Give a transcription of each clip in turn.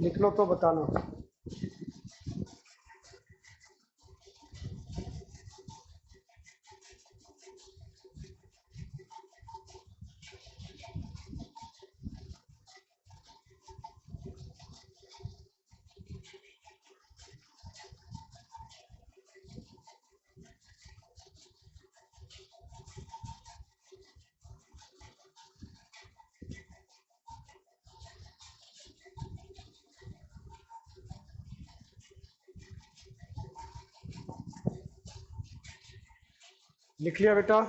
लिख लो तो बताना। लिख लिया बेटा?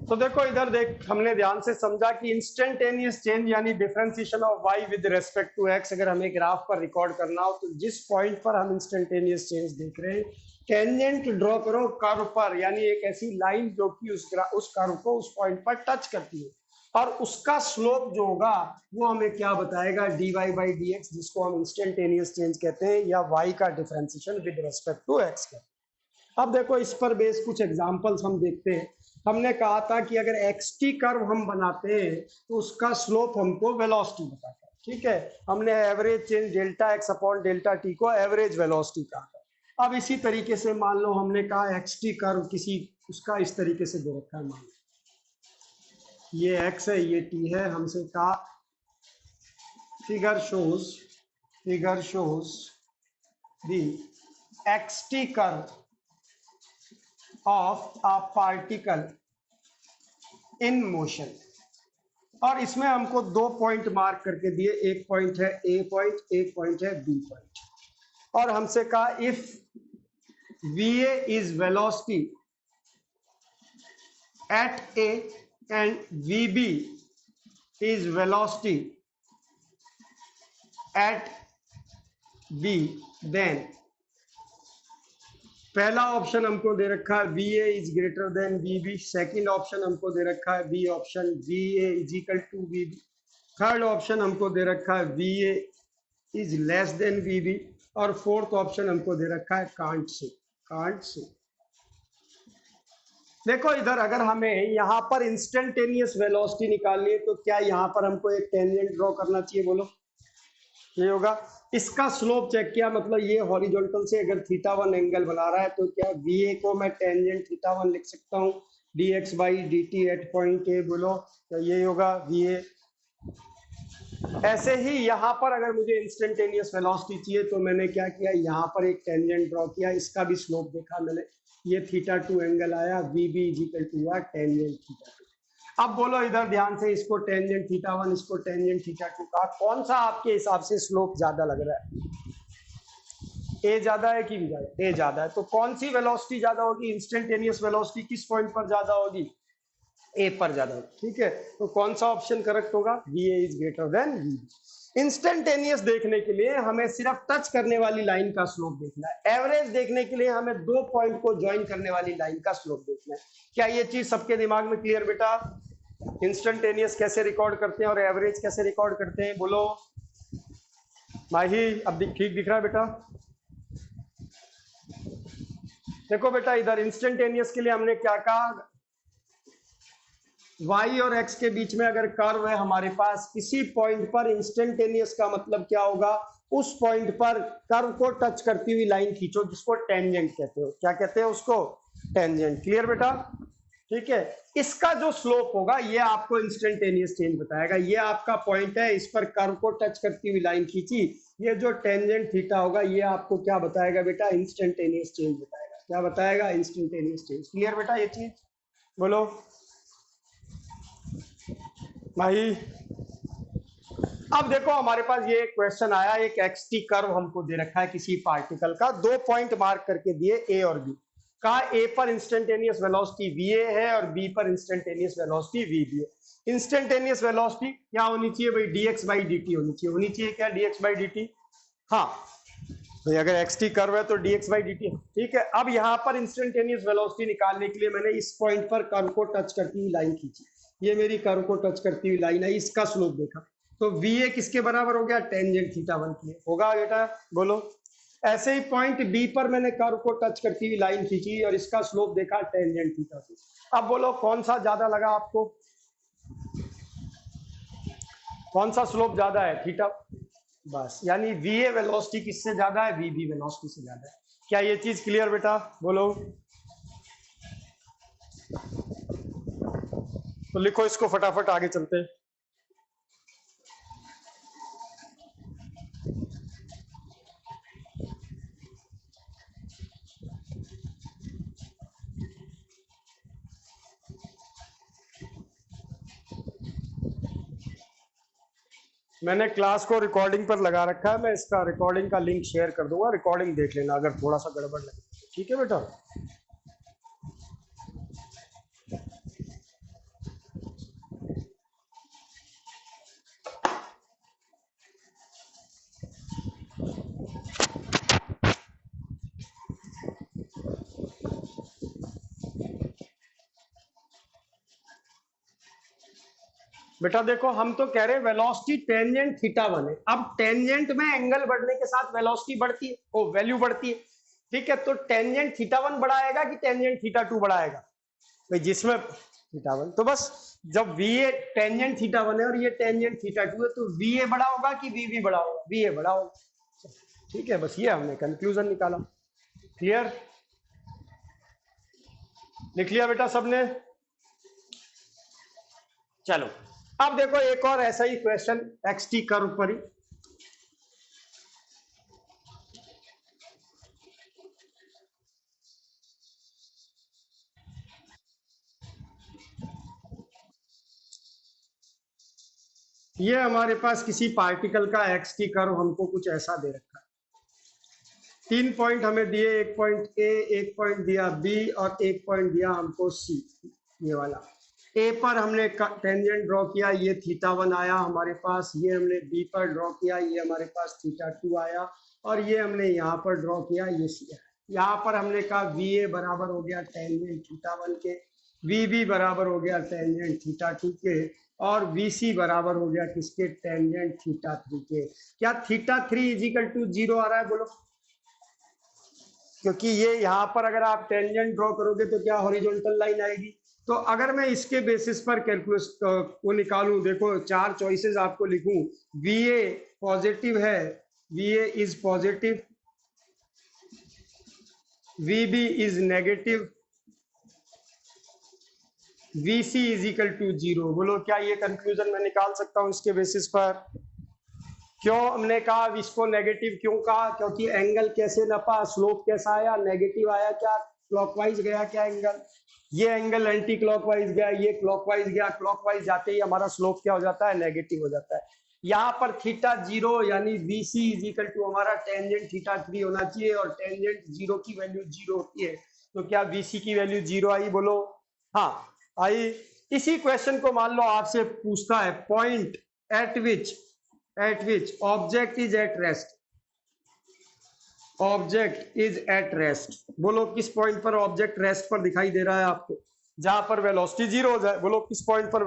तो देखो इधर देख, हमने ध्यान से समझा कि इंस्टेंटेनियस चेंज यानी differentiation of y with respect to x अगर हमें ग्राफ पर रिकॉर्ड करना हो तो जिस पॉइंट पर हम इंस्टेंटेनियस चेंज देख रहे हैं टेंजेंट ड्रॉ करो कर्व पर, यानी एक ऐसी लाइन जो कि उस कर्व को उस पॉइंट पर टच करती है और उसका स्लोप जो होगा वो हमें क्या बताएगा, dy बाई डी एक्स, जिसको हम इंस्टेंटेनियस चेंज कहते हैं या y का differentiation with respect to x कहते हैं। अब देखो इस पर बेस कुछ एग्जांपल्स हम देखते हैं। हमने कहा था कि अगर xt कर्व हम बनाते हैं तो उसका स्लोप हमको वेलोसिटी बताता है, ठीक है। हमने average change delta x upon delta T को एवरेज वेलोसिटी कहा था। अब इसी तरीके से मान लो हमने कहा xt कर्व किसी उसका इस तरीके से दे रखा है, मान लो ये x है ये t है, हमसे कहा figure shows the xt curve of a particle in motion, और इसमें हमको 2 पॉइंट मार्क करके दिए, एक पॉइंट है ए पॉइंट, एक पॉइंट है बी पॉइंट, और हमसे कहा if va is velocity at A and vb is velocity at b, then पहला ऑप्शन हमको दे रखा है va is greater than vb, second option हमको दे रखा है B option va is equal to vb, third option हमको दे रखा है va is less than vb, और फोर्थ ऑप्शन हमको दे रखा है कांट से। देखो इधर अगर हमें यहाँ पर इंस्टेंटेनियस वेलोसिटी निकालनी है तो क्या यहाँ पर हमको एक टेंजेंट ड्रॉ करना चाहिए, बोलो? ये होगा। इसका स्लोप चेक किया, मतलब ये हॉरिजॉन्टल से अगर θ1 एंगल बना रहा है तो क्या VA को मैं टेंजेंट θ1 लिख सकता हूँ dx by d t at point A, बोलो? तो ये होगा VA। ऐसे ही यहाँ पर अगर मुझे इंस्टेंटेनियस वेलोसिटी चाहिए तो मैंने क्या किया, यहाँ पर एक टेंजेंट ड्रॉ किया, इसका भी स्लोप देखा मैंने, ये θ2 एंगल आया, VB इज इक्वल टू हुआ टेंजेंट θ2। अब बोलो इधर ध्यान से, इसको टेंजेंट θ1 इसको टेंजेंट θ2 का कौन सा आपके हिसाब से स्लोप ज्यादा लग रहा है? ए ज्यादा है कि बी ज्यादा? ए ज्यादा है। तो कौन सी वेलोसिटी ज्यादा होगी, इंस्टेंटेनियस वेलोसिटी किस पॉइंट पर ज्यादा होगी? ए पर ज्यादा होगी, ठीक है। तो कौन सा ऑप्शन करेक्ट होगा? VA is greater than VB। Instantaneous देखने के लिए हमें सिर्फ टच करने वाली लाइन का स्लोप देखना है, एवरेज देखने के लिए हमें 2 पॉइंट को ज्वाइन करने वाली लाइन का स्लोप देखना है। क्या ये चीज सबके दिमाग में क्लियर बेटा? इंस्टेंटेनियस कैसे रिकॉर्ड करते हैं और एवरेज कैसे रिकॉर्ड करते हैं, बोलो? माही अब ठीक दिख रहा है बेटा? देखो बेटा इधर इंस्टेंटेनियस के लिए हमने क्या कहा, y और x के बीच में अगर कर्व है हमारे पास किसी पॉइंट पर, इंस्टेंटेनियस का मतलब क्या होगा, उस पॉइंट पर कर्व को टच करती हुई लाइन खींचो जिसको टेंजेंट कहते हो। क्या कहते हैं उसको? टेंजेंट। क्लियर बेटा? ठीक है। इसका जो स्लोप होगा ये आपको इंस्टेंटेनियस चेंज बताएगा। ये आपका पॉइंट है, इस पर कर्व को टच करती हुई लाइन खींची, ये जो टेंजेंट थीटा होगा ये आपको क्या बताएगा बेटा? इंस्टेंटेनियस चेंज बताएगा। क्या बताएगा? Instantaneous change. क्लियर बेटा ये चीज? बोलो भाई। अब देखो हमारे पास ये क्वेश्चन आया, एक xt कर्व हमको दे रखा है किसी पार्टिकल का, 2 पॉइंट मार्क करके दिए a और b, कहा a पर इंस्टेंटेनियस वेलोसिटी va है और b पर इंस्टेंटेनियस वेलोसिटी vb है। इंस्टेंटेनियस वेलोसिटी क्या होनी चाहिए भाई? dx बाई dt होनी चाहिए क्या? dx by dt। हाँ भाई अगर xt कर्व है तो dx बाई dt, ठीक है। अब यहाँ पर इंस्टेंटेनियस वेलोसिटी निकालने के लिए मैंने इस पॉइंट पर कर्व को टच करती हुई लाइन खींची, ये मेरी कर्व को टच करती हुई लाइन है, इसका स्लोप देखा तो VA किसके बराबर हो गया? टेंजेंट θ1 के। होगा बेटा? बोलो। ऐसे ही पॉइंट B पर मैंने कर्व को टच करती हुई लाइन खींची और इसका स्लोप देखा टेंजेंट θ2। अब बोलो कौन सा ज्यादा लगा आपको? कौन सा स्लोप ज्यादा है? थीटा। बस, यानी वी ए वेलोसिटी किससे ज्यादा है? वी बी वेलोसिटी से ज्यादा है। क्या ये चीज क्लियर बेटा? बोलो। तो लिखो इसको फटाफट, आगे चलते हैं। मैंने क्लास को रिकॉर्डिंग पर लगा रखा है, मैं इसका रिकॉर्डिंग का लिंक शेयर कर दूंगा, रिकॉर्डिंग देख लेना अगर थोड़ा सा गड़बड़ लगे। ठीक है बेटा? बेटा देखो, हम तो कह रहे हैं वेलोसिटी टेंजेंट थीटा 1 है। अब टेंजेंट में एंगल बढ़ने के साथ वेलोसिटी बढ़ती है, वो वैल्यू बढ़ती है। ठीक है, तो टेंजेंट थीटा 1 बढ़ाएगा कि टेंजेंट थीटा 2 बढ़ाएगा? भाई जिसमें थीटा 1, तो बस जब वी ए टेंजेंट थीटा 1 है और ये टेंजेंट थीटा 2 है, तो वी ए बड़ा होगा कि वी बी बड़ा होगा? वी ए बड़ा होगा। ठीक है, बस ये हमने कंक्लूजन निकाला। क्लियर? लिख लिया बेटा सबने? चलो अब देखो एक और ऐसा ही क्वेश्चन एक्स टी कर्व पर ही। ये हमारे पास किसी पार्टिकल का एक्स टी कर्व हमको कुछ ऐसा दे रखा है। 3 पॉइंट हमें दिए, एक पॉइंट ए, एक पॉइंट दिया बी और एक पॉइंट दिया हमको सी। ये वाला ए पर हमने टेंजेंट ड्रॉ किया, ये थीटा 1 आया हमारे पास। ये हमने बी पर ड्रॉ किया, ये हमारे पास थीटा 2 आया। और ये हमने यहाँ पर ड्रॉ किया, ये सी है। यहाँ पर हमने कहा वी ए बराबर हो गया टेंजेंट थीटा 1 के, वी बी बराबर हो गया टेंजेंट थीटा 2 के, और वी सी बराबर हो गया किसके? टेंजेंट थीटा 3 के। क्या थीटा 3 इजिकल टू 0 आ रहा है? बोलो। क्योंकि ये यहाँ पर अगर आप टेंजेंट ड्रॉ करोगे तो क्या हॉरिजॉन्टल लाइन आएगी। तो अगर मैं इसके बेसिस पर कैलकुलेट को निकालूं, देखो 4 चॉइसेस आपको लिखूं। वी ए पॉजिटिव है, v A is positive, v B is negative, v C is equal to 0। बोलो क्या ये कंक्लूजन मैं निकाल सकता हूं इसके बेसिस पर? क्यों हमने कहा इसको नेगेटिव क्यों कहा? क्योंकि एंगल कैसे नपा, स्लोप कैसा आया? नेगेटिव आया। क्या क्लॉकवाइज गया क्या एंगल? ये एंगल एंटी क्लॉकवाइज गया, ये क्लॉकवाइज गया। क्लॉकवाइज जाते ही हमारा स्लोप क्या हो जाता है? नेगेटिव हो जाता है। यहाँ पर थीटा 0 यानी v C is equal to हमारा टेंजेंट थीटा 3 होना चाहिए, और टेंजेंट 0 की वैल्यू 0 होती है। तो क्या वी सी की वैल्यू 0 आई? बोलो हाँ आई। इसी क्वेश्चन को मान लो आपसे पूछता है point eight which object is at rest. Object is at rest, बोलो किस पॉइंट पर ऑब्जेक्ट रेस्ट पर दिखाई दे रहा है आपको? जहां पर वेलोसिटी 0 हो जाए। बोलो किस पॉइंट पर?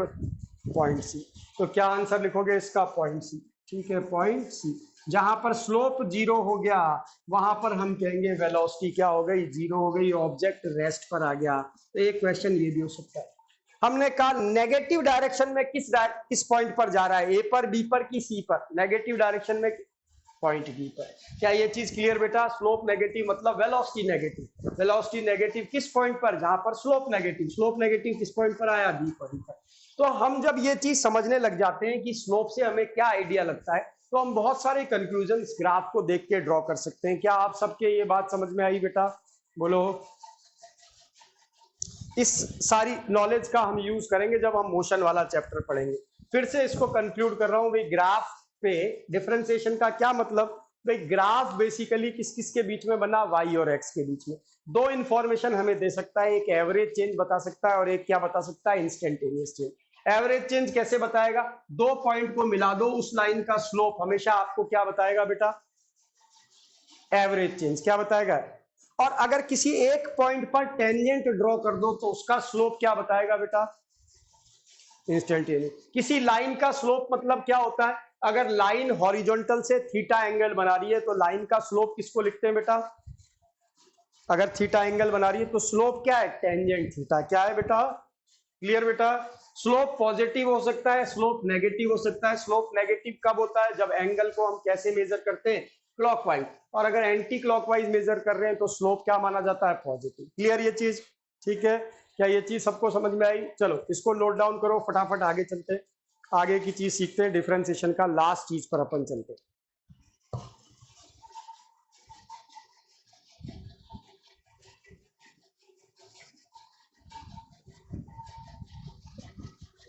Point C. तो क्या आंसर लिखोगे इसका? Point C. ठीक है, पॉइंट सी। जहां पर स्लोप 0 हो गया वहां पर हम कहेंगे वेलोसिटी क्या हो गई? 0 हो गई, ऑब्जेक्ट रेस्ट पर आ गया। तो एक क्वेश्चन ये भी हो सकता है। हमने कहा नेगेटिव डायरेक्शन में किस पॉइंट पर जा रहा है? ए पर, बी पर कि सी पर? नेगेटिव डायरेक्शन में पॉइंट बी पर। क्या ये चीज क्लियर बेटा? स्लोप नेगेटिव मतलब वेलोसिटी नेगेटिव। वेलोसिटी नेगेटिव किस पॉइंट पर? जहां पर स्लोप नेगेटिव। स्लोप नेगेटिव किस पॉइंट पर आया? बी पॉइंट पर। तो हम जब ये चीज समझने लग जाते हैं कि स्लोप से हमें क्या आइडिया लगता है, तो हम बहुत सारे कंक्लूजन ग्राफ को देख के ड्रॉ कर सकते हैं। क्या आप सबके ये बात समझ में आई बेटा? बोलो। इस सारी नॉलेज का हम यूज करेंगे जब हम मोशन वाला चैप्टर पढ़ेंगे। फिर से इसको कंक्लूड कर रहा हूं भाई। ग्राफ पे डिफरेंशिएशन का क्या मतलब? भाई ग्राफ बेसिकली किस किस के बीच में बना? वाई और एक्स के बीच में। दो इंफॉर्मेशन हमें दे सकता है, एक एवरेज चेंज बता सकता है और एक क्या बता सकता है? Instantaneous change. एवरेज चेंज कैसे बताएगा? दो पॉइंट को मिला दो, उस लाइन का स्लोप हमेशा आपको क्या बताएगा बेटा? Average change. क्या बताएगा? और अगर किसी एक पॉइंट पर टेंजेंट ड्रॉ कर दो तो उसका स्लोप क्या बताएगा बेटा? इंस्टेंटेनियस। किसी लाइन का स्लोप मतलब क्या होता है? अगर लाइन हॉरिजॉन्टल से थीटा एंगल बना रही है तो लाइन का स्लोप किसको लिखते हैं बेटा? अगर थीटा एंगल बना रही है तो स्लोप क्या है? Tangent theta. क्या है बेटा? क्लियर बेटा? स्लोप पॉजिटिव हो सकता है, स्लोप नेगेटिव हो सकता है। स्लोप नेगेटिव कब होता है? जब एंगल को हम कैसे मेजर करते हैं? क्लॉकवाइज। और अगर एंटी क्लॉकवाइज मेजर कर रहे हैं तो स्लोप क्या माना जाता है? पॉजिटिव। क्लियर ये चीज? ठीक है, क्या ये चीज सबको समझ में आई? चलो इसको नोट डाउन करो, फटाफट आगे चलते हैं, आगे की चीज सीखते हैं, डिफरेंशिएशन का लास्ट चीज पर अपन चलते हैं।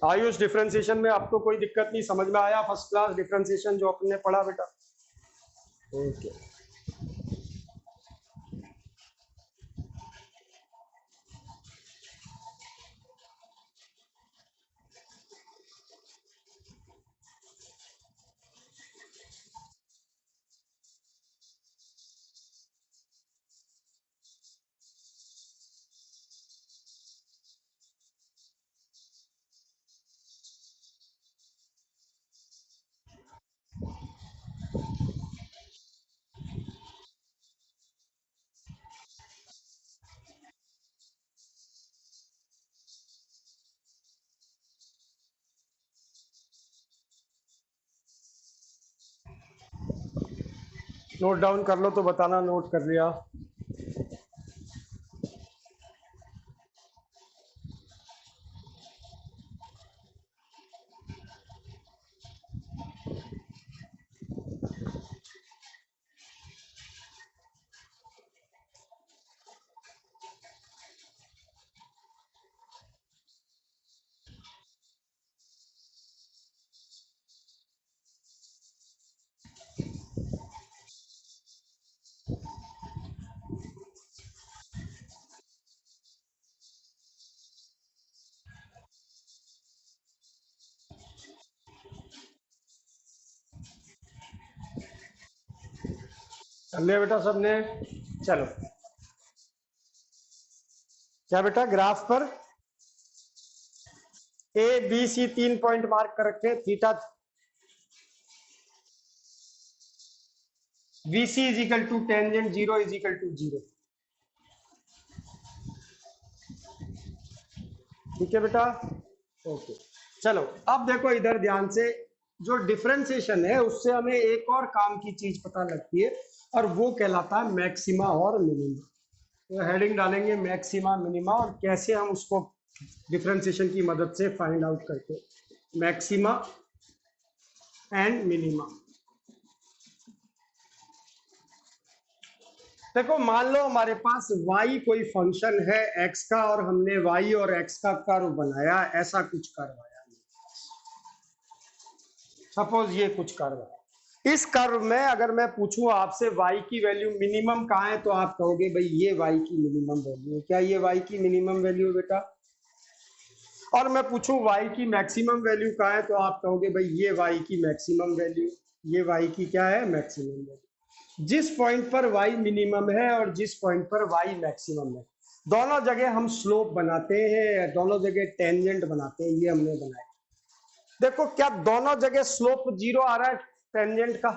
आयुष, डिफरेंशिएशन में आपको कोई दिक्कत नहीं? समझ में आया फर्स्ट क्लास डिफरेंशिएशन जो आपने पढ़ा बेटा? ओके। नोट डाउन कर लो तो बताना, नोट कर लिया? कर लिया बेटा सबने? चलो, क्या बेटा ग्राफ पर A B C 3 point mark कर रखे, theta v C is equal to tangent zero is equal to zero. ठीक है बेटा? ओके। चलो अब देखो इधर ध्यान से, जो डिफरेंशिएशन है उससे हमें एक और काम की चीज पता लगती है, और वो कहलाता है मैक्सिमा और मिनिमा। तो हेडिंग डालेंगे मैक्सिमा मिनिमा, और कैसे हम उसको डिफरेंशिएशन की मदद से फाइंड आउट करते हैं मैक्सिमा एंड मिनिमा। देखो मान लो हमारे पास y कोई फंक्शन है x का, और हमने y और x का कर्व बनाया, ऐसा कुछ कर्व आया, सपोज ये कुछ कर्व है। इस कर्व में अगर मैं पूछूं आपसे y की वैल्यू मिनिमम कहाँ है, तो आप कहोगे भाई ये y की मिनिमम वैल्यू है। क्या ये y की मिनिमम वैल्यू है बेटा? और मैं पूछूं y की मैक्सिमम वैल्यू कहाँ है, तो आप कहोगे भाई ये y की मैक्सिमम वैल्यू, ये y की क्या है? Maximum value. जिस पॉइंट पर y मिनिमम है और जिस पॉइंट पर y मैक्सिमम है, दोनों जगह हम स्लोप बनाते हैं, दोनों जगह टेंजेंट बनाते हैं, ये हमने बनाया। देखो क्या दोनों जगह स्लोप जीरो आ रहा है टेंजेंट का?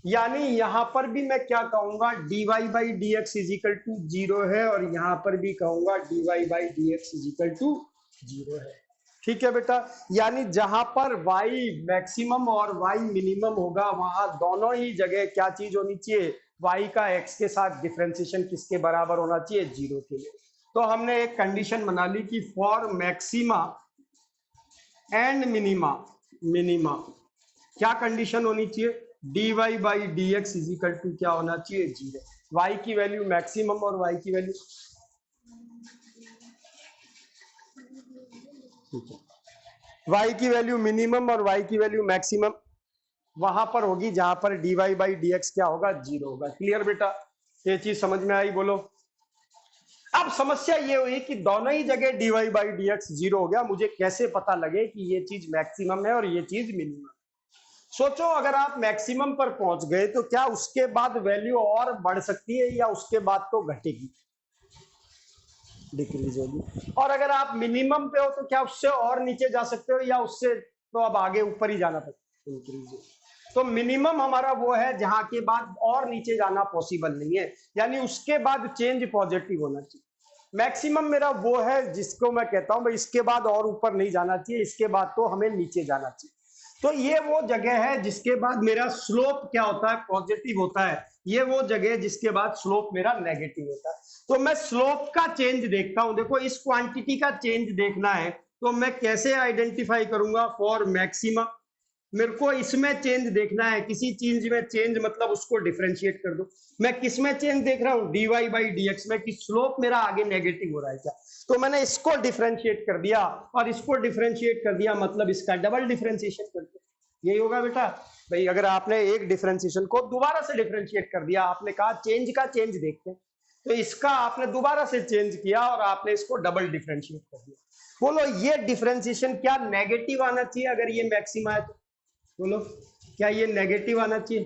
यानी यहां पर भी मैं क्या कहूंगा, dy by d x is equal to zero है, और यहां पर भी कहूंगा dy by d x is equal to zero है। ठीक है बेटा? यानी जहां पर y मैक्सिमम और y मिनिमम होगा, वहां दोनों ही जगह क्या चीज होनी चाहिए? y का x के साथ डिफरेंशिएशन किसके बराबर होना चाहिए? जीरो के लिए। तो हमने एक कंडीशन बना ली कि for maxima and minima, minima क्या कंडीशन होनी चाहिए? dy by d x is equal to क्या होना चाहिए? जीरो। y की वैल्यू मैक्सिमम और y की वैल्यू, ठीक है, y की वैल्यू मिनिमम और y की वैल्यू मैक्सिमम वहां पर होगी जहां पर dy बाई डी एक्स क्या होगा? जीरो होगा। क्लियर बेटा? ये चीज समझ में आई? बोलो। अब समस्या ये हुई कि दोनों ही जगह dy by d x zero हो गया, मुझे कैसे पता लगे कि ये चीज मैक्सिमम है और ये चीज मिनिमम? सोचो अगर आप मैक्सिमम पर पहुंच गए तो क्या उसके बाद वैल्यू और बढ़ सकती है, या उसके बाद तो घटेगी, डिक्रीज होगी? और अगर आप मिनिमम पे हो तो क्या उससे और नीचे जा सकते हो, या उससे तो अब आगे ऊपर ही जाना पड़ेगा, इंक्रीज। तो मिनिमम हमारा वो है जहां के बाद और नीचे जाना पॉसिबल नहीं है, यानी उसके बाद चेंज पॉजिटिव होना चाहिए। मैक्सिमम मेरा वो है जिसको मैं कहता हूं भाई इसके बाद और ऊपर नहीं जाना चाहिए, इसके बाद तो हमें नीचे जाना चाहिए। तो ये वो जगह है जिसके बाद मेरा स्लोप क्या होता है, पॉजिटिव होता है। ये वो जगह है जिसके बाद स्लोप मेरा नेगेटिव होता है। तो मैं स्लोप का चेंज देखता हूं। देखो इस क्वांटिटी का चेंज देखना है तो मैं कैसे आइडेंटिफाई करूंगा, फॉर मैक्सिमा मेरे को इसमें चेंज देखना है, किसी चीज में चेंज मतलब उसको डिफरेंशिएट कर दो। मैं किस में चेंज देख रहा हूं, dy बाई dx में, कि स्लोप मेरा आगे नेगेटिव हो रहा है क्या। तो मैंने इसको डिफरेंशिएट कर दिया और इसको डिफरेंशिएट कर दिया, मतलब इसका डबल डिफरेंशिएशन कर दिया। यही होगा बेटा। भाई अगर आपने एक डिफरेंशिएशन को दोबारा से डिफरेंशिएट कर दिया, आपने कहा चेंज का चेंज देखते हैं, तो इसका आपने दोबारा से चेंज किया और आपने इसको डबल डिफरेंशिएट कर दिया। बोलो ये डिफरेंशिएशन क्या नेगेटिव आना चाहिए अगर ये मैक्सिमा है तो? बोलो क्या ये नेगेटिव आना चाहिए?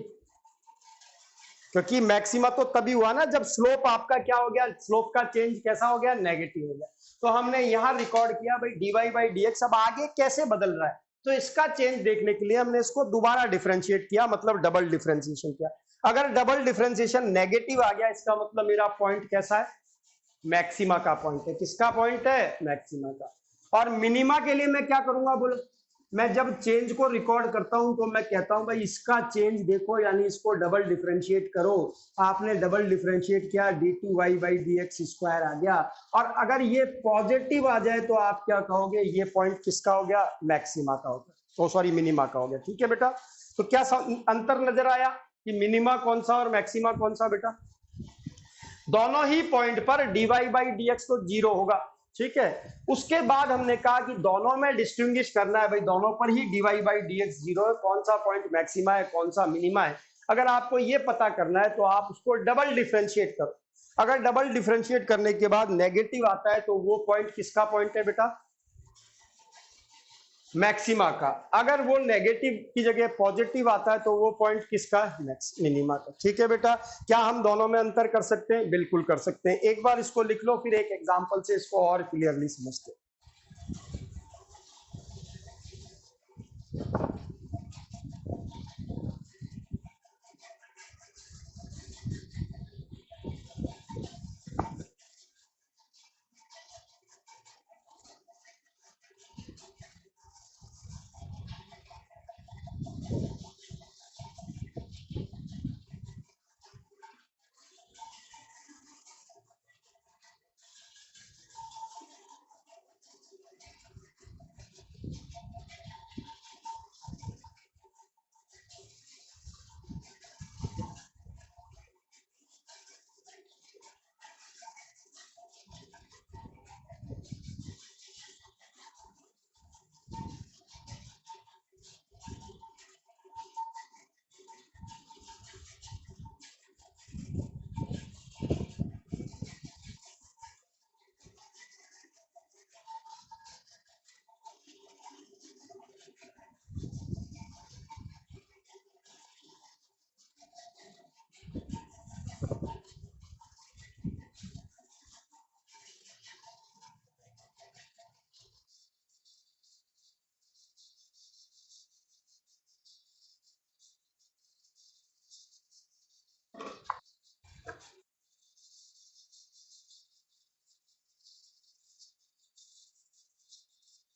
क्योंकि मैक्सिमा तो तभी हुआ ना जब स्लोप आपका क्या हो गया, स्लोप का चेंज कैसा हो गया, नेगेटिव हो गया। तो हमने यहां रिकॉर्ड किया भाई dy बाई dx अब आगे कैसे बदल रहा है, तो इसका चेंज देखने के लिए हमने इसको दोबारा डिफरेंशिएट किया, मतलब डबल डिफरेंशिएशन किया। अगर डबल डिफरेंशिएशन नेगेटिव आ गया, इसका मतलब मेरा पॉइंट कैसा है, मैक्सिमा का पॉइंट है। किसका पॉइंट है, मैक्सिमा का। और मिनिमा के लिए मैं क्या करूंगा, बोलो मैं जब चेंज को रिकॉर्ड करता हूं तो मैं कहता हूं भाई इसका चेंज देखो, यानी इसको डबल डिफरेंशिएट करो। आपने डबल डिफरेंशिएट किया, d2y बाई dx स्क्वायर आ गया। और अगर ये पॉजिटिव आ जाए तो आप क्या कहोगे, ये पॉइंट किसका हो गया, मैक्सिमा का हो गया, तो सॉरी मिनिमा का हो गया। ठीक है बेटा। तो क्या अंतर नजर आया कि मिनिमा कौन सा और मैक्सिमा कौन सा बेटा? दोनों ही पॉइंट पर dy बाई dx तो जीरो होगा। ठीक है। उसके बाद हमने कहा कि दोनों में डिस्टिंग्विश करना है भाई, दोनों पर ही dy बाई dx जीरो है, कौन सा पॉइंट मैक्सिमा है कौन सा मिनिमा है। अगर आपको ये पता करना है तो आप उसको डबल डिफरेंशिएट करो। अगर डबल डिफरेंशिएट करने के बाद नेगेटिव आता है तो वो पॉइंट किसका पॉइंट है बेटा, मैक्सिमा का। अगर वो नेगेटिव की जगह पॉजिटिव आता है तो वो पॉइंट किसका, मिनिमा का। ठीक है बेटा। क्या हम दोनों में अंतर कर सकते हैं, बिल्कुल कर सकते हैं। एक बार इसको लिख लो, फिर एक एग्जांपल से इसको और क्लियरली समझते हैं।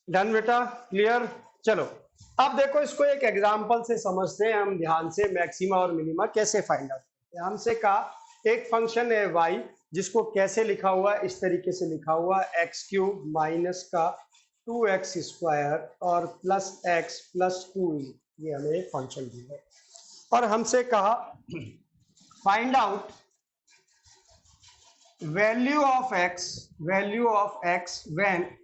डन बेटा, क्लियर। चलो अब देखो इसको एक एग्जांपल से समझते हैं हम ध्यान से, मैक्सिमा और मिनिमा कैसे फाइंड आउट करते हैं। हमसे कहा एक फंक्शन है y, जिसको कैसे लिखा हुआ है, इस तरीके से लिखा हुआ है, एक्स क्यूब माइनस का 2x स्क्वायर और प्लस x प्लस 2e, ये हमें एक फंक्शन दिया है। और हमसे कहा find out value of x when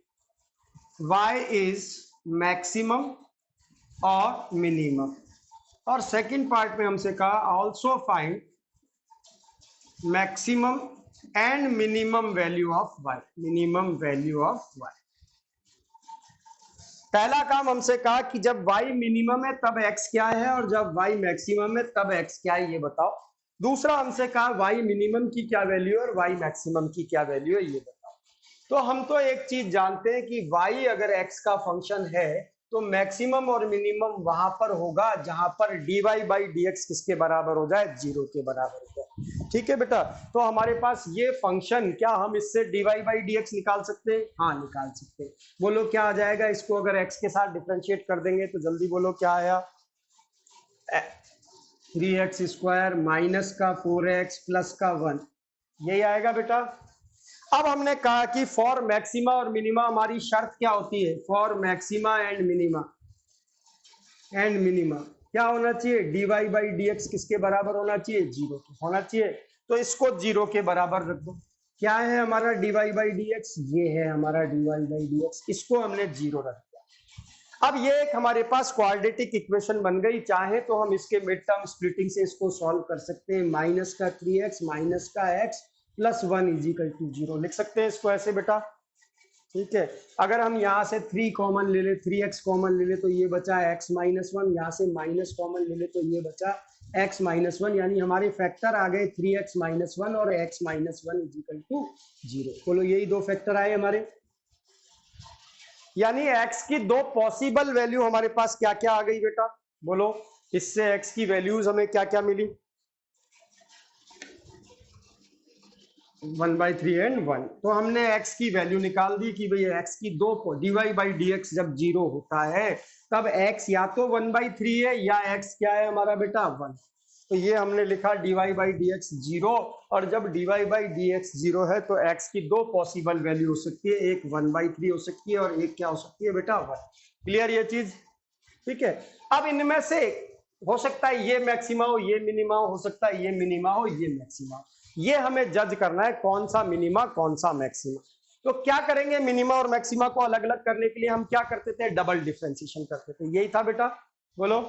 y is maximum और मिनिमम। और सेकंड पार्ट में हमसे कहा also find maximum and minimum value of y, minimum value of y। पहला काम हमसे कहा कि जब y मिनिमम है तब x क्या है, और जब y मैक्सिमम है तब x क्या है, ये बताओ। दूसरा हमसे कहा y मिनिमम की क्या वैल्यू है और y मैक्सिमम की क्या वैल्यू है, ये बताओ। तो हम तो एक चीज जानते हैं कि y अगर x का फंक्शन है तो मैक्सिमम और मिनिमम वहां पर होगा जहां पर dy बाई dx किसके बराबर हो जाए, जीरो के बराबर हो जाए। ठीक है बेटा, तो हमारे पास ये फंक्शन, क्या हम इससे dy बाई dx निकाल सकते हैं? हाँ निकाल सकते हैं। बोलो क्या आ जाएगा, इसको अगर x के साथ डिफरेंशिएट कर देंगे तो जल्दी बोलो क्या आया, 3x स्क्वायर माइनस का 4x प्लस का 1, यही आएगा बेटा। अब हमने कहा कि फॉर मैक्सिमा और मिनिमा हमारी शर्त क्या होती है, फॉर मैक्सिमा एंड मिनिमा क्या होना चाहिए, dy बाई dx किसके बराबर होना चाहिए, 0 के होना चाहिए। तो इसको 0 के बराबर रख दो। क्या है हमारा dy बाई dx, ये है हमारा dy बाई dx, इसको हमने 0 रख दिया। अब ये एक हमारे पास क्वाड्रेटिक इक्वेशन बन गई। चाहे तो हम इसके मिड टर्म स्प्लिटिंग से इसको सॉल्व कर सकते हैं, माइनस का 3x माइनस का x प्लस 1 इजिकल टू 0 लिख सकते हैं इसको ऐसे बेटा। ठीक है, अगर हम यहाँ से 3 कॉमन ले ले, 3x कॉमन ले ले तो ये बचा x माइनस 1, यहाँ से माइनस कॉमन ले ले तो ये बचा x माइनस 1, यानी हमारे फैक्टर आ गए 3x माइनस 1 और x माइनस 1 इजिकल टू 0। बोलो यही दो फैक्टर आए हमारे, यानी x की दो पॉसिबल वैल्यू हमारे पास क्या क्या आ गई बेटा, बोलो इससे x की वैल्यूज हमें क्या क्या मिली, 1/3 एंड 1। तो हमने x की वैल्यू निकाल दी कि भाई x की दो dy बाई dx जब 0 होता है तब x या तो 1/3 है या x क्या है हमारा बेटा 1। तो ये हमने लिखा dy बाई dx 0, और जब dy बाई dx 0 है तो x की दो पॉसिबल वैल्यू हो सकती है, एक 1/3 हो सकती है और एक क्या हो सकती है बेटा 1। क्लियर ये चीज, ठीक है। अब इनमें से हो सकता है ये मैक्सिमा हो, ये मिनिमा हो सकता है ये मिनिमा हो, ये मैक्सिमा, ये हमें जज करना है कौन सा मिनिमा कौन सा मैक्सिमा। तो क्या करेंगे, मिनिमा और मैक्सिमा को अलग अलग करने के लिए हम क्या करते थे, डबल डिफरेंशिएशन करते थे, यही था बेटा, बोलो।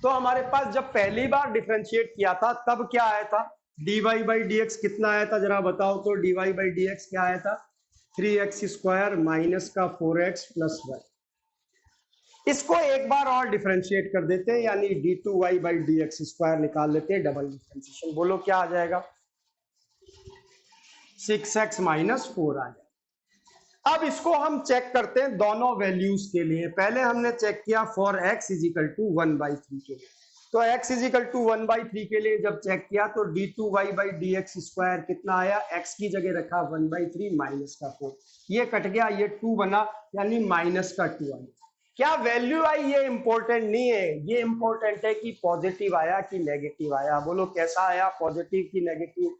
तो हमारे पास जब पहली बार डिफरेंशिएट किया था तब क्या आया था, dy बाई dx कितना आया था जरा बताओ तो, dy बाई dx क्या आया था, 3x स्क्वायर माइनस का 4x प्लस 1। इसको एक बार और डिफरेंशिएट कर देते हैं, यानी d2y बाई dx स्क्वायर निकाल लेते हैं, डबल डिफरेंशिएशन। बोलो क्या आ जाएगा, 6x माइनस 4 आ जाएगा। अब इसको हम चेक करते हैं दोनों वैल्यूज के लिए। पहले हमने चेक किया for x is equal to 1/3 के लिए, तो x इज इक्वल टू 1/3 के लिए जब चेक किया तो d2y बाई dx स्क्वायर कितना आया, x की जगह रखा 1/3 माइनस का 4, ये कट गया, ये 2 बना, यानी माइनस का 2 आया। क्या वैल्यू आई ये इंपॉर्टेंट नहीं है, ये इंपॉर्टेंट है कि पॉजिटिव आया कि नेगेटिव आया। बोलो कैसा आया, पॉजिटिव की नेगेटिव,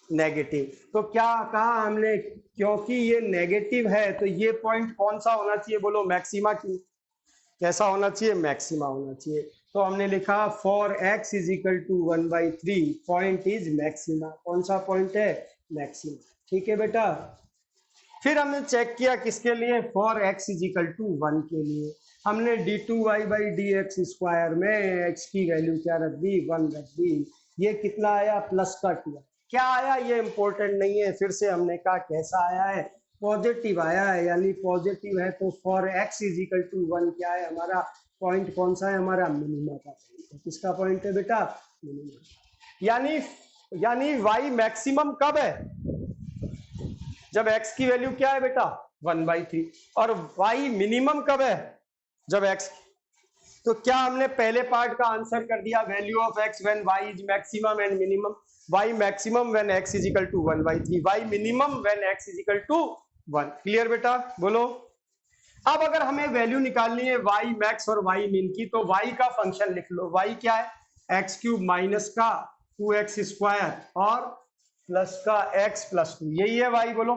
नेगेटिव। तो क्या कहा हमने, क्योंकि ये नेगेटिव है तो ये पॉइंट कौन सा होना चाहिए, बोलो मैक्सिमा की, कैसा होना चाहिए, मैक्सिमा होना चाहिए। तो हमने लिखा for x is equal to 1/3 point is maxima, कौन सा पॉइंट है, मैक्सिमा। ठीक है बेटा, फिर हमने चेक किया किसके लिए, for x is equal to 1 के लिए। हमने d2y बाई dx स्क्वायर में x की वैल्यू क्या रख दी, 1 रख दी। ये कितना आया, प्लस का 2। क्या आया ये इंपॉर्टेंट नहीं है, फिर से हमने कहा कैसा आया है, पॉजिटिव आया है, यानी पॉजिटिव है तो for x is equal to 1 क्या है हमारा पॉइंट, कौन सा है हमारा, मिनिमा का पॉइंट। किसका पॉइंट है बेटा, मिनिमा। यानी y मैक्सिमम कब है, जब x की वैल्यू क्या है बेटा 1/3, और y मिनिमम कब है, जब x। तो क्या हमने पहले पार्ट का आंसर कर दिया, value of x when y is maximum and minimum, y maximum when x is equal to 1/3, y minimum when x is equal to 1। Clear बेटा, बोलो। अब अगर हमें वैल्यू निकालनी है y मैक्स और y मिन की, तो y का फंक्शन लिख लो, y क्या है, x क्यूब माइनस का 2x स्क्वायर और प्लस का x प्लस 2, यही है y, बोलो।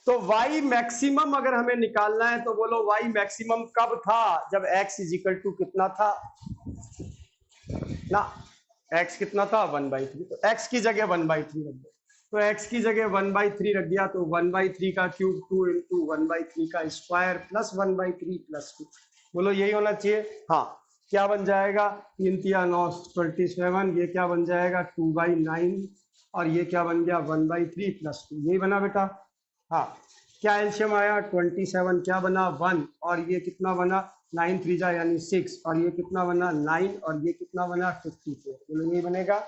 तो y मैक्सिमम अगर हमें निकालना है तो बोलो y मैक्सिमम कब था, जब x इज इक्वल टू कितना था ना, x कितना था 1/3, तो x की जगह 1/3 रख दो। तो x की जगह 1/3 रख दिया तो 1/3 का क्यूब 2 इंटू 1/3 का स्क्वायर प्लस 1/3 प्लस 2, बोलो यही होना चाहिए। हाँ, क्या बन जाएगा, 3 3 9 27, ये क्या बन जाएगा 2/9, और ये क्या बन गया 1/3 प्लस 2, यही बना बेटा। हाँ, क्या एलसीएम आया 27, क्या बना 1, और ये कितना बना 9 3 जा यानी 6, और ये कितना बना 9, और ये कितना बना 54, बोलो ये बनेगा।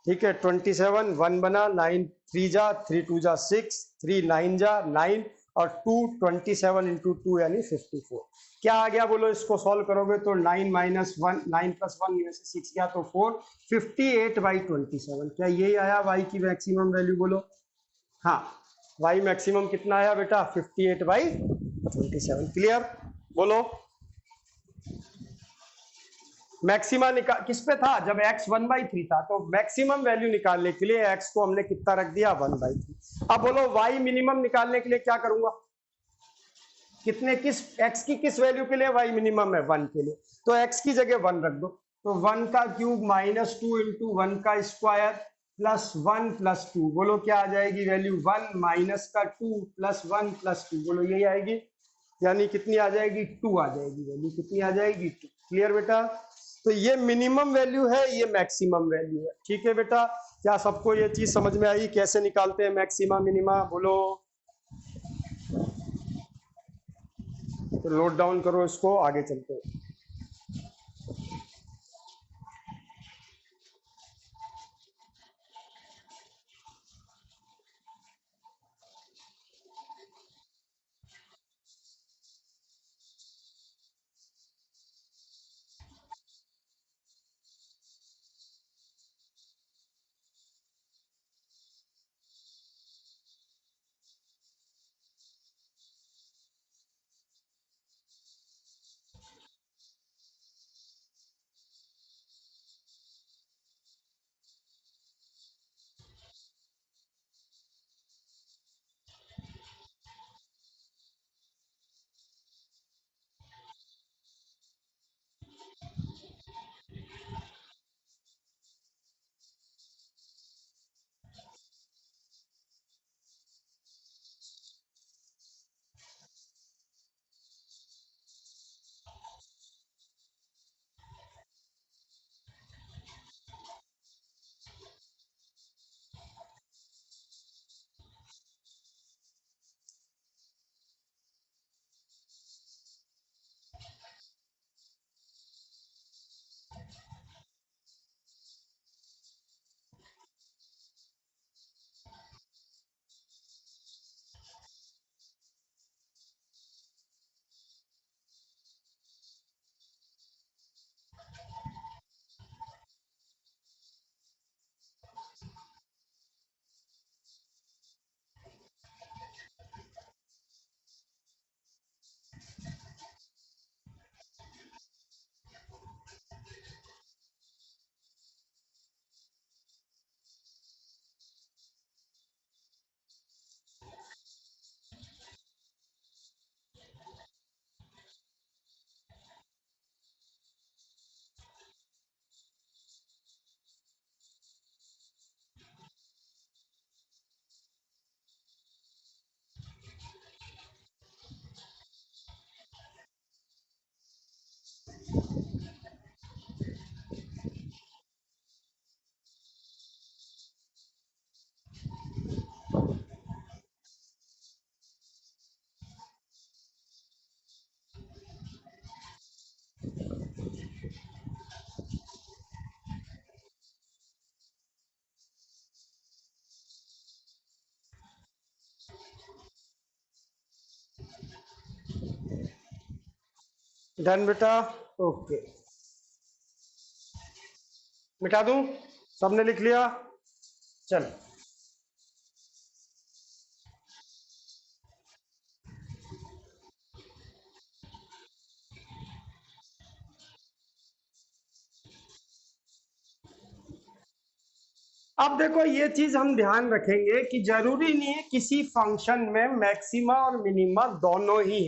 ठीक है, 27 1 बना, 9 3 जा 3 2 जा 6, 3 9 जा 9, और 2 27 इंटू 2 यानी 54। क्या आ गया बोलो, इसको सॉल्व करोगे तो 9 माइनस 1, 9 प्लस 1 में से 6 गया तो 4, 58/27। क्या यही आया y की मैक्सिमम वैल्यू बोलो? हाँ, y मैक्सिमम कितना आया बेटा? 58/27। क्लियर? बोलो। मैक्सिमा निकाल किस पे था? जब x 1/3 था, तो मैक्सिमम वैल्यू निकालने के लिए x को हमने कितना रख दिया? 1/3। अब बोलो y मिनिमम निकालने के लिए क्या करूंगा? कितने किस x की किस वैल्यू के लिए y मिनिमम है? 1 के लिए, तो x की जगह 1 रख दो। तो 1 का क्यूब माइनस 2 इंटू 1 का स्क्वायर प्लस 1 प्लस 2, बोलो क्या आ जाएगी वैल्यू? 1 माइनस का 2 प्लस 1 प्लस 2, बोलो यही आएगी। यानी कितनी आ जाएगी? 2 आ जाएगी वैल्यू। कितनी आ जाएगी? 2। क्लियर बेटा? तो ये मिनिमम वैल्यू है, ये मैक्सिमम वैल्यू है। ठीक है बेटा? क्या सबको ये चीज समझ में आई कैसे निकालते हैं मैक्सिमा मिनिमा? बोलो। तो नोट डाउन करो इसको, आगे चलते हैं। डन बेटा? ओके, मिटा दूं? सबने लिख लिया? चल। अब देखो, ये चीज हम ध्यान रखेंगे कि जरूरी नहीं है किसी फंक्शन में मैक्सिमा और मिनिमा दोनों ही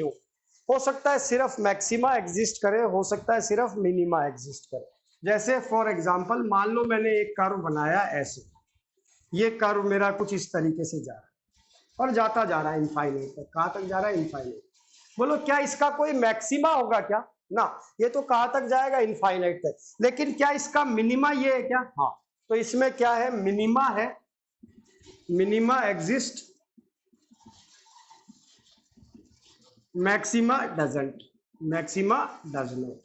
हो सकता है सिर्फ मैक्सिमा एग्जिस्ट करे, हो सकता है सिर्फ मिनिमा एग्जिस्ट करे। जैसे फॉर एग्जांपल, मान लो मैंने एक कर्व बनाया ऐसे, ये कर्व मेरा कुछ इस तरीके से जा रहा है और जाता जा रहा है इनफाइनाइट तक। कहाँ तक जा रहा है? इनफाइनाइट। बोलो क्या इसका कोई मैक्सिमा होगा क्या? ना, ये तो कहाँ तक जाएगा? इनफाइनाइट तक। लेकिन क्या इसका मिनिमा ये है क्या? हाँ। तो इसमें क्या है? मिनिमा है, minima exist, maxima doesn't, maxima does not.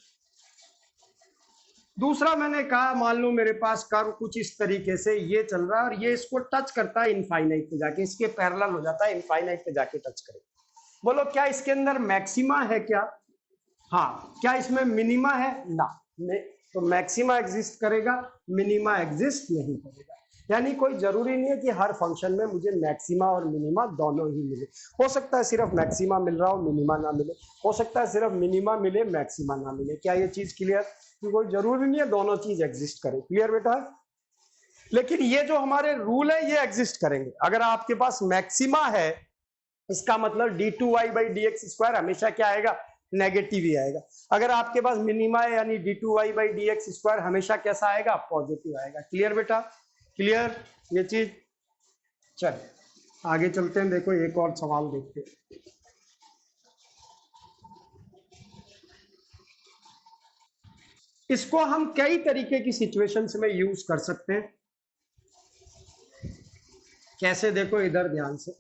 दूसरा मैंने कहा, मान लो मेरे पास कर्व कुछ इस तरीके से ये चल रहा है और ये इसको टच करता है इनफाइनाइट पे जाके, इसके पैरेलल हो जाता है, इनफाइनाइट पे जाके टच करे। बोलो क्या इसके अंदर मैक्सिमा है क्या? हाँ। क्या इसमें मिनिमा है? ना। तो मैक्सिमा एग्जिस्ट करेगा, मिनिमा एग्जिस्ट नहीं करेगा। यानी कोई जरूरी नहीं है कि हर फंक्शन में मुझे मैक्सिमा और मिनिमा दोनों ही मिले। हो सकता है सिर्फ मैक्सिमा मिल रहा हो, मिनिमा ना मिले। हो सकता है सिर्फ मिनिमा मिले, मैक्सिमा ना मिले। क्या ये चीज क्लियर? कि कोई जरूरी नहीं है दोनों चीज एग्जिस्ट करे। क्लियर बेटा? लेकिन ये जो हमारे रूल है ये एग्जिस्ट करेंगे। अगर आपके पास मैक्सिमा है, इसका मतलब d2y by d x square हमेशा क्या आएगा? नेगेटिव ही आएगा। अगर आपके पास मिनिमा है यानी d2y by d x square हमेशा कैसा आएगा? पॉजिटिव आएगा। क्लियर बेटा? क्लियर ये चीज? चलिए आगे चलते हैं। देखो एक और सवाल देखते हैं। इसको हम कई तरीके की सिचुएशंस में यूज कर सकते हैं। कैसे? देखो इधर ध्यान से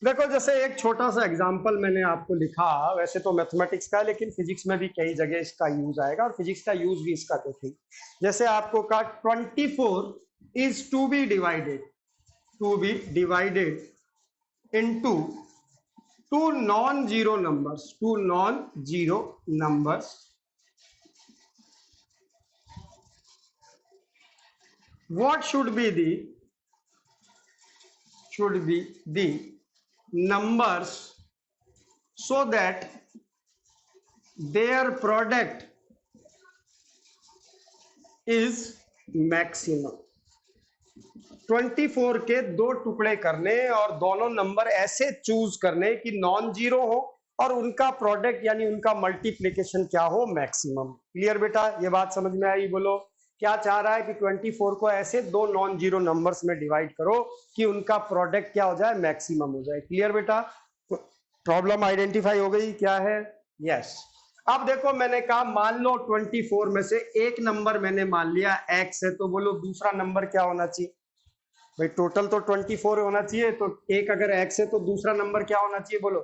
देखो। जैसे एक छोटा सा एग्जांपल मैंने आपको लिखा, वैसे तो मैथमेटिक्स का है लेकिन फिजिक्स में भी कई जगह इसका यूज आएगा और फिजिक्स का यूज भी इसका देखेंगे। जैसे आपको कहा 24 is to be divided into two non zero numbers what should be the numbers so that their product is maximum? 24 के दो टुकड़े करने और दोनों नंबर ऐसे चूज करने कि नॉन जीरो हो और उनका प्रोडक्ट यानी उनका मल्टीप्लिकेशन क्या हो? मैक्सिमम। क्लियर बेटा? ये बात समझ में आई? बोलो क्या चाह रहा है कि 24 को ऐसे दो नॉन जीरो नंबर्स में डिवाइड करो कि उनका प्रोडक्ट क्या हो जाए? मैक्सिमम हो जाए। क्लियर बेटा? प्रॉब्लम आइडेंटिफाई हो गई क्या है? यस। अब देखो मैंने कहा मान लो 24 में से एक नंबर मैंने मान लिया x है, तो बोलो दूसरा नंबर क्या होना चाहिए? भाई टोटल तो 24 होना चाहिए, तो एक अगर x है तो दूसरा नंबर क्या होना चाहिए? बोलो।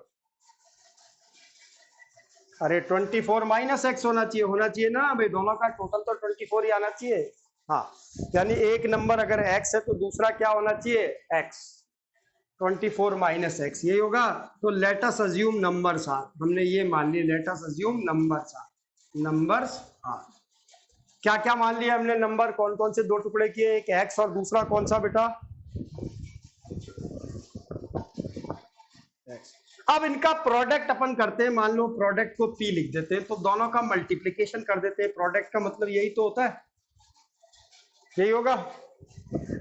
अरे 24 माइनस एक्स होना चाहिए ना भाई। दोनों का टोटल तो 24 ही आना चाहिए। हाँ, यानी एक नंबर अगर x है तो दूसरा क्या होना चाहिए? x। 24 माइनस एक्स यही होगा। तो let us assume numbers are, हमने ये मान लिया let us assume numbers are. क्या क्या मान लिया हमने? नंबर कौन कौन से दो टुकड़े किए? एक x और दूसरा कौन सा बेटा? x। अब इनका प्रोडक्ट अपन करते हैं। मान लो प्रोडक्ट को p लिख देते हैं, तो दोनों का मल्टीप्लिकेशन कर देते हैं। प्रोडक्ट का मतलब यही तो होता है, यही होगा।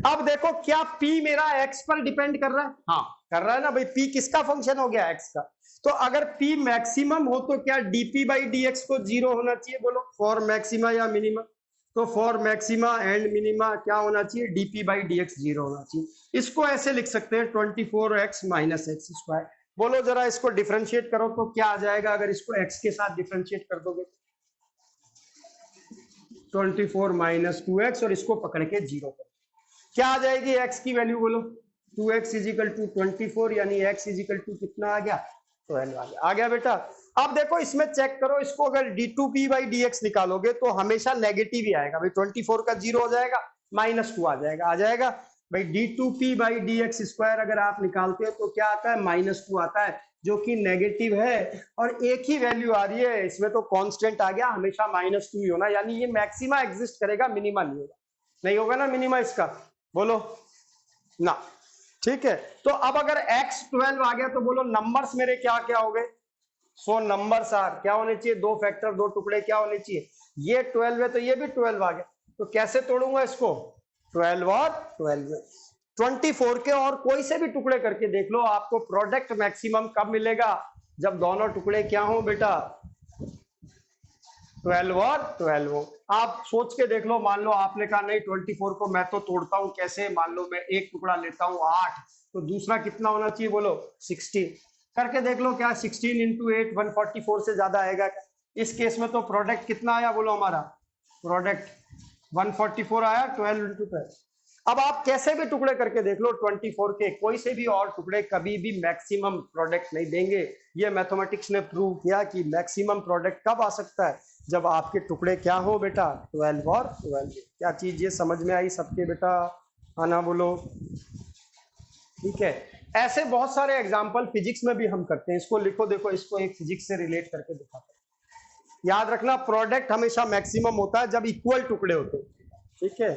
अब देखो क्या p मेरा x पर डिपेंड कर रहा है? हाँ कर रहा है ना भाई। p किसका फंक्शन हो गया? x का। तो अगर p मैक्सिमम हो तो क्या dp बाई dx को जीरो होना चाहिए? बोलो फॉर मैक्सिमा या मिनिमा। तो फॉर मैक्सिमा एंड मिनिमा क्या होना चाहिए? dp बाई dx जीरो होना चाहिए। इसको ऐसे लिख सकते हैं 24x माइनस एक्स स्क्वायर। बोलो जरा इसको डिफरेंशिएट करो तो क्या आ जाएगा अगर इसको x के साथ डिफरेंशिएट कर दोगे? 24 माइनस 2x और इसको पकड़ के जीरो करो, क्या आ जाएगी x की वैल्यू? बोलो 2x इजिकल टू 24 यानी x इजिकल टू कितना आ गया? 12 आ गया। आ गया बेटा? अब देखो इसमें चेक करो, इसको अगर d2p बाई dx निकालोगे तो हमेशा नेगेटिव ही आएगा भाई। 24 का जीरो हो जाएगा, -2 आ जाएगा। आ जाएगा भाई। d2p बाई dx स्क्वायर अगर आप निकालते हो तो क्या आता है? -2 आता है, जो कि नेगेटिव है और एक ही वैल्यू आ रही है। इसमें तो कांस्टेंट आ गया, हमेशा -2 ही होना, यानी ये मैक्सिमा एग्जिस्ट करेगा, मिनिमा नहीं होगा। नहीं होगा ना मिनिमा इसका? बोलो ना। ठीक है, तो अब अगर x 12 आ गया तो बोलो नंबर्स मेरे क्या क्या हो गए? सो नंबर्स आर क्या होने चाहिए? दो फैक्टर, दो टुकड़े क्या होने चाहिए? ये 12 है तो ये भी 12 आ गया। तो कैसे तोड़ूंगा इसको? 12 और 12 24 के और कोई से भी टुकड़े करके देख लो, आपको प्रोडक्ट मैक्सिमम कब मिलेगा? जब दोनों टुकड़े क्या हो बेटा? 12 और 12 हो। आप सोच के देख लो, मान लो आपने कहा नहीं 24 को मैं तो तोड़ता हूं कैसे? मान लो मैं एक टुकड़ा लेता हूं 8, तो दूसरा कितना होना चाहिए? बोलो 16। करके देख लो क्या 16 इंटू 8 144 से ज्यादा आएगा क्या? इस केस में तो प्रोडक्ट कितना आया? बोलो हमारा प्रोडक्ट 144 आया 12 इंटू 12। अब आप कैसे भी टुकड़े करके देख लो, 24 के कोई से भी और टुकड़े कभी भी मैक्सिमम प्रोडक्ट नहीं देंगे। ये मैथमेटिक्स ने प्रूव किया कि मैक्सिमम प्रोडक्ट कब आ सकता है? जब आपके टुकड़े क्या हो बेटा? 12 और 12। क्या चीज ये समझ में आई सबके बेटा? आना बोलो। ठीक है। ऐसे बहुत सारे एग्जाम्पल फिजिक्स में भी हम करते हैं। इसको लिखो, देखो इसको एक फिजिक्स से रिलेट करके दिखाते हैं। याद रखना, प्रोडक्ट हमेशा मैक्सिमम होता है जब इक्वल टुकड़े होते हैं। ठीक है,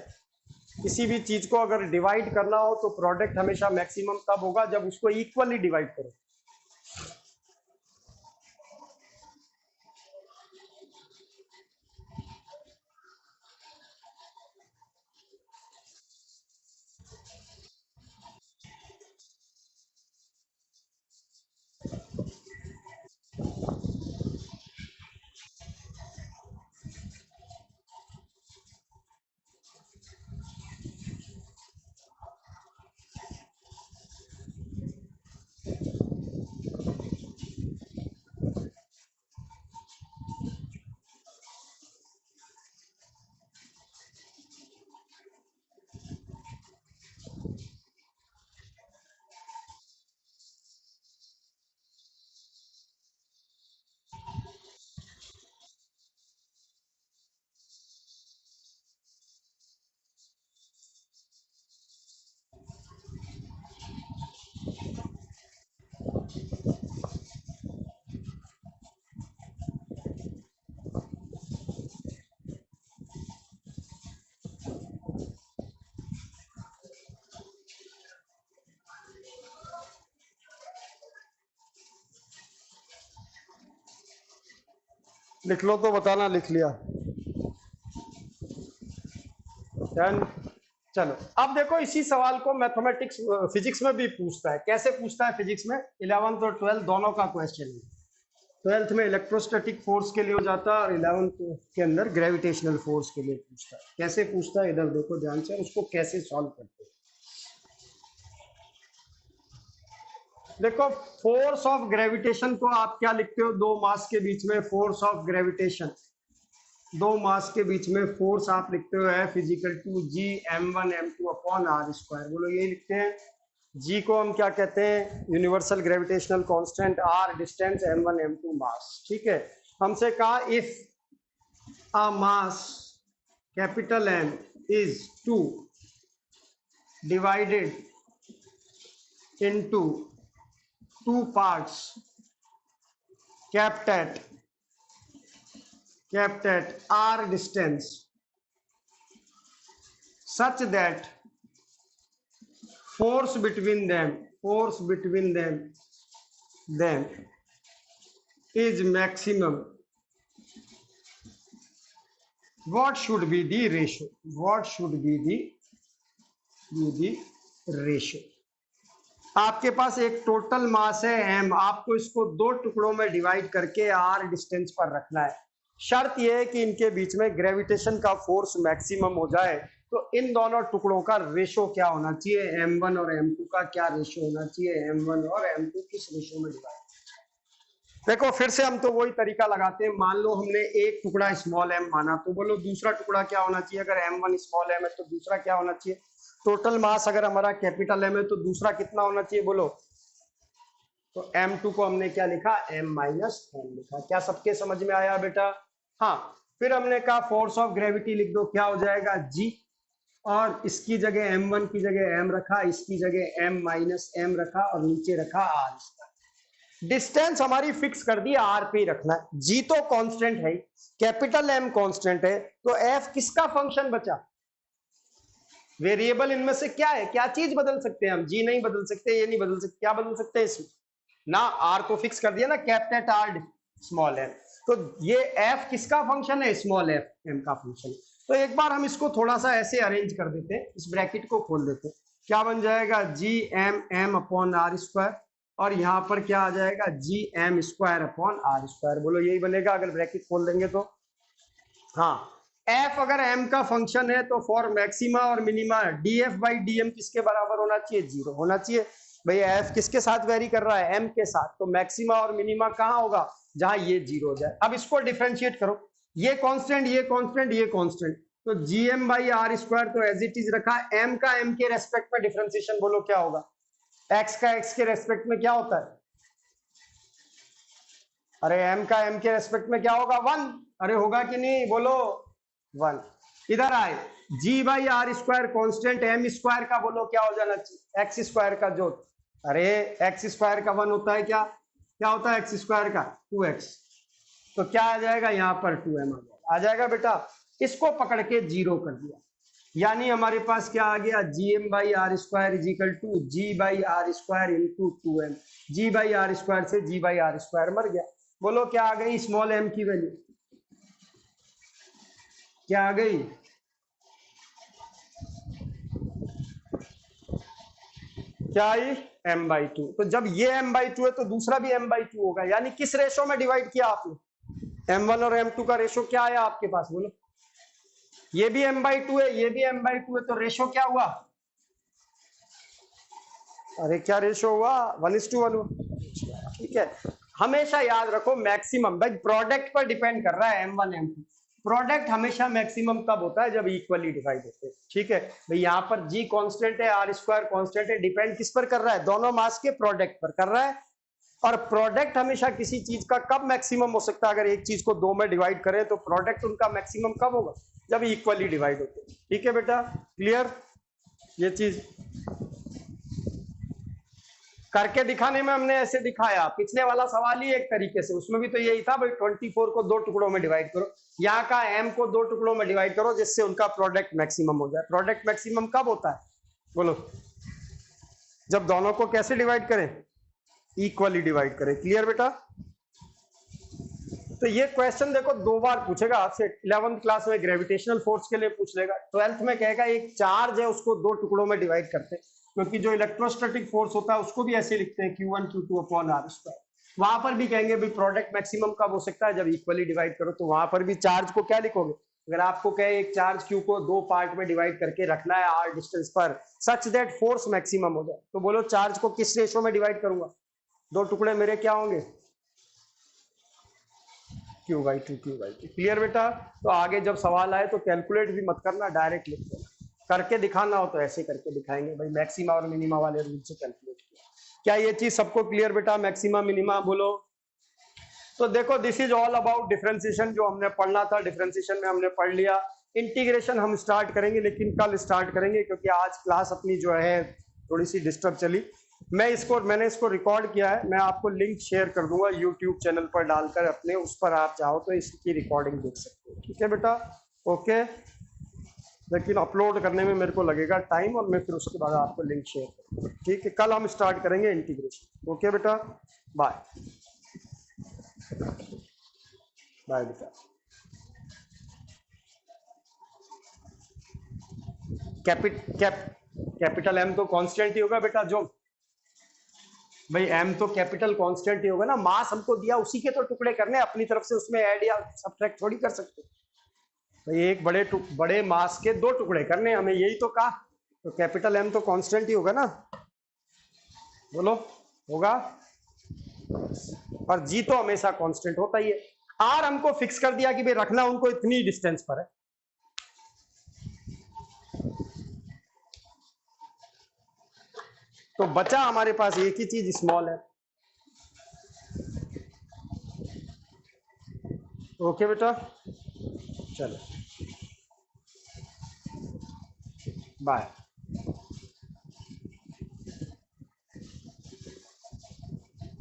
किसी भी चीज को अगर डिवाइड करना हो तो प्रोडक्ट हमेशा मैक्सिमम तब होगा जब उसको इक्वली डिवाइड करो। लिख लो तो बताना, लिख लिया? डन। चलो अब देखो, इसी सवाल को मैथमेटिक्स फिजिक्स में भी पूछता है। कैसे पूछता है फिजिक्स में? 11th और 12th दोनों का क्वेश्चन है। 12th में इलेक्ट्रोस्टैटिक फोर्स के लिए हो जाता है और 11th के अंदर ग्रेविटेशनल फोर्स के लिए पूछता है। कैसे पूछता है इधर देखो ध्यान से, उसको कैसे सॉल्व करते हैं। देखो, फोर्स ऑफ ग्रेविटेशन को आप क्या लिखते हो? दो मास के बीच में फोर्स ऑफ ग्रेविटेशन, दो मास के बीच में फोर्स आप लिखते हो F is equal to G m1 m2 upon r square. बोलो यही लिखते हैं। जी को हम क्या कहते हैं? Universal gravitational constant, r distance, m1 m2 mass. ठीक है, हमसे कहा if a mass capital M is to divided into two parts kept at r distance such that force between them is maximum, what should be the ratio? What should be the ratio? आपके पास एक total mass है m, आपको इसको दो टुकड़ों में divide करके r distance पर रखना है। शर्त यह है कि इनके बीच में ग्रेविटेशन का फोर्स मैक्सिमम हो जाए। तो इन दोनों टुकड़ों का रेशो क्या होना चाहिए? m1 और m2 का क्या रेशो होना चाहिए? m1 और m2 किस रेशो में डिवाइड? देखो फिर से हम तो वही तरीका लगाते हैं। मान लो हमने एक टुकड़ा स्मॉल m माना, तो बोलो दूसरा टुकड़ा क्या होना चाहिए? अगर m1 स्मॉल m है तो दूसरा क्या होना चाहिए? टोटल मास अगर हमारा कैपिटल M है तो दूसरा कितना होना चाहिए? बोलो। तो m2 को हमने क्या लिखा? m-m लिखा। क्या सबके समझ में आया बेटा? हाँ। फिर हमने कहा फोर्स ऑफ ग्रेविटी लिख दो, क्या हो जाएगा? G, और इसकी जगह m1 की जगह m रखा, इसकी जगह m-m रखा और नीचे रखा r। डिस्टेंस हमारी फिक्स कर दी, आर पे ही रखना है। जी तो कांस्टेंट है, कैपिटल एम कांस्टेंट है, तो एफ किसका फंक्शन बचा? वेरिएबल इनमें से क्या है? क्या चीज बदल सकते हैं हम? जी नहीं बदल सकते, ये नहीं बदल सकते, क्या बदल सकते हैं इसमें? ना, आर को फिक्स कर दिया ना, कैपिटल आर स्मॉल एम। तो ये एफ किसका फंक्शन है? स्मॉल एफ एम का फंक्शन। तो एक बार हम इसको थोड़ा सा ऐसे अरेंज कर देते हैं, इस ब्रैकेट को खोल देते हैं। क्या बन जाएगा? G m m upon r square, और यहाँ पर क्या आ जाएगा? G m square upon r square. बोलो यही बनेगा अगर ब्रैकेट खोल देंगे तो। हाँ, एफ अगर एम का फंक्शन है तो फॉर मैक्सिमा और minima d F by d m किसके बराबर होना चाहिए? जीरो होना चाहिए। भैया एफ किसके साथ वेरी कर रहा है? एम के साथ। तो मैक्सिमा और मिनिमा कहाँ होगा? जहां ये जीरो हो जाए। अब इसको डिफ्रेंशिएट करो, ये कांस्टेंट, ये कांस्टेंट, ये कांस्टेंट, तो G m by are square तो एज इट इज रखा। एम का एम के रेस्पेक्ट में डिफ्रेंशिएशन बोलो क्या होगा? एक्स का एक्स के रेस्पेक्ट में क्या होता है? अरे एम का एम के रेस्पेक्ट में क्या होगा? वन। अरे होगा कि नहीं? बोलो वन। इधर आए, G by are square constant, M square का बोलो क्या हो जाना चाहिए, एक्स स्क्वायर का जो, अरे एक्स स्क्वायर का 1 होता है, क्या क्या होता है एक्स स्क्वायर का 2x, तो क्या आ जाएगा यहाँ पर 2m आ जाएगा बेटा। इसको पकड़ के जीरो कर दिया, यानी हमारे पास क्या आ गया, G m by are square is equal to G by are square into 2m। G by are square से जी बाई आर स्क्वायर मर गया, बोलो क्या आ गई स्मॉल m की वैल्यू, क्या आ गई, क्या आई m/2। तो जब ये m/2 है तो दूसरा भी m/2 होगा, यानी किस रेशो में डिवाइड किया आपने, m1 और m2 का रेशो क्या आया आपके पास बोलो, ये भी m/2 है, ये भी m/2 है, तो रेशो क्या हुआ, अरे क्या रेशो हुआ, 1:1 हुआ। ठीक है, हमेशा याद रखो मैक्सिमम भाई प्रोडक्ट पर डिपेंड कर रहा है, m1 m2, प्रोडक्ट हमेशा मैक्सिमम कब होता है, जब इक्वली डिवाइड होते हैं। ठीक है भाई, यहाँ पर जी कांस्टेंट है, आर स्क्वायर कांस्टेंट है, डिपेंड किस पर कर रहा है, दोनों मास के प्रोडक्ट पर कर रहा है। और प्रोडक्ट हमेशा किसी चीज का कब मैक्सिमम हो सकता है, अगर एक चीज को दो में डिवाइड करें तो प्रोडक्ट उनका मैक्सिमम कब होगा, जब इक्वली डिवाइड होते हैं। ठीक है बेटा, क्लियर ये चीज करके दिखाने में हमने ऐसे दिखाया, पिछले वाला सवाल ही एक तरीके से, उसमें भी तो यही था भाई 24 को दो टुकड़ों में डिवाइड करो, यहाँ का m को दो टुकड़ों में डिवाइड करो जिससे उनका प्रोडक्ट मैक्सिमम हो जाए। प्रोडक्ट मैक्सिमम कब होता है बोलो, जब दोनों को कैसे डिवाइड करें, इक्वली डिवाइड करें। क्लियर बेटा, तो ये क्वेश्चन देखो 2 बार पूछेगा आपसे, 11th क्लास में ग्रेविटेशनल फोर्स के लिए पूछ लेगा, 12th में कहेगा एक चार्ज है उसको दो टुकड़ों में डिवाइड करते हैं, क्योंकि जो इलेक्ट्रोस्टैटिक फोर्स होता है उसको भी ऐसे लिखते हैं Q1 Q2 upon R square. वहां पर भी कहेंगे भाई प्रोडक्ट मैक्सिमम कब हो सकता है, जब इक्वली डिवाइड करो, तो वहां पर भी चार्ज को क्या लिखोगे, अगर आपको कहे एक चार्ज Q को दो पार्ट में डिवाइड करके रखना है R डिस्टेंस पर सच दैट फोर्स मैक्सिमम हो जाए, तो बोलो चार्ज को किस रेशो में डिवाइड करूंगा, दो टुकड़े मेरे क्या होंगे Q/2 Q/2। क्लियर बेटा, तो आगे जब सवाल आए तो कैलकुलेट भी मत करना, डायरेक्ट लिख देना, करके दिखाना हो तो ऐसे करके दिखाएंगे भाई, मैक्सिमा और मिनिमा वाले रूल से कैलकुलेट किया। क्या ये चीज सबको क्लियर बेटा, मैक्सिमा मिनिमा बोलो। तो देखो this is all about differentiation, जो हमने पढ़ना था डिफरेंशिएशन में हमने पढ़ लिया। इंटीग्रेशन हम स्टार्ट करेंगे, लेकिन कल स्टार्ट करेंगे क्योंकि आज क्लास अपनी जो है थोड़ी सी डिस्टर्ब चली। मैंने इसको रिकॉर्ड किया है, मैं आपको लिंक शेयर कर दूंगा यूट्यूब चैनल पर डालकर अपने, उस पर आप चाहो तो इसकी रिकॉर्डिंग देख सकते हो। ठीक है बेटा, ओके, लेकिन अपलोड करने में मेरे को लगेगा टाइम, और मैं फिर उसके बाद आपको लिंक शेयर करूंगा। ठीक है, कल हम स्टार्ट करेंगे इंटीग्रेशन। ओके बेटा, बाय बाय बेटा। कैपिटल एम तो कांस्टेंट ही होगा बेटा, जो भाई एम तो कैपिटल कांस्टेंट ही होगा ना, मास हमको दिया उसी के तो टुकड़े करने, अपनी तरफ से उसमें ऐड या सब्ट्रैक्ट थोड़ी कर सकते। भाई एक बड़े मास के दो टुकड़े करने, हमें यही तो कहा, तो कैपिटल एम तो कांस्टेंट ही होगा ना, बोलो होगा, और जी तो हमेशा कांस्टेंट होता ही है। आर हमको फिक्स कर दिया कि भाई रखना उनको इतनी डिस्टेंस पर है। तो बचा हमारे पास एक ही चीज स्मॉल है। ओके बेटा, चलो बाय।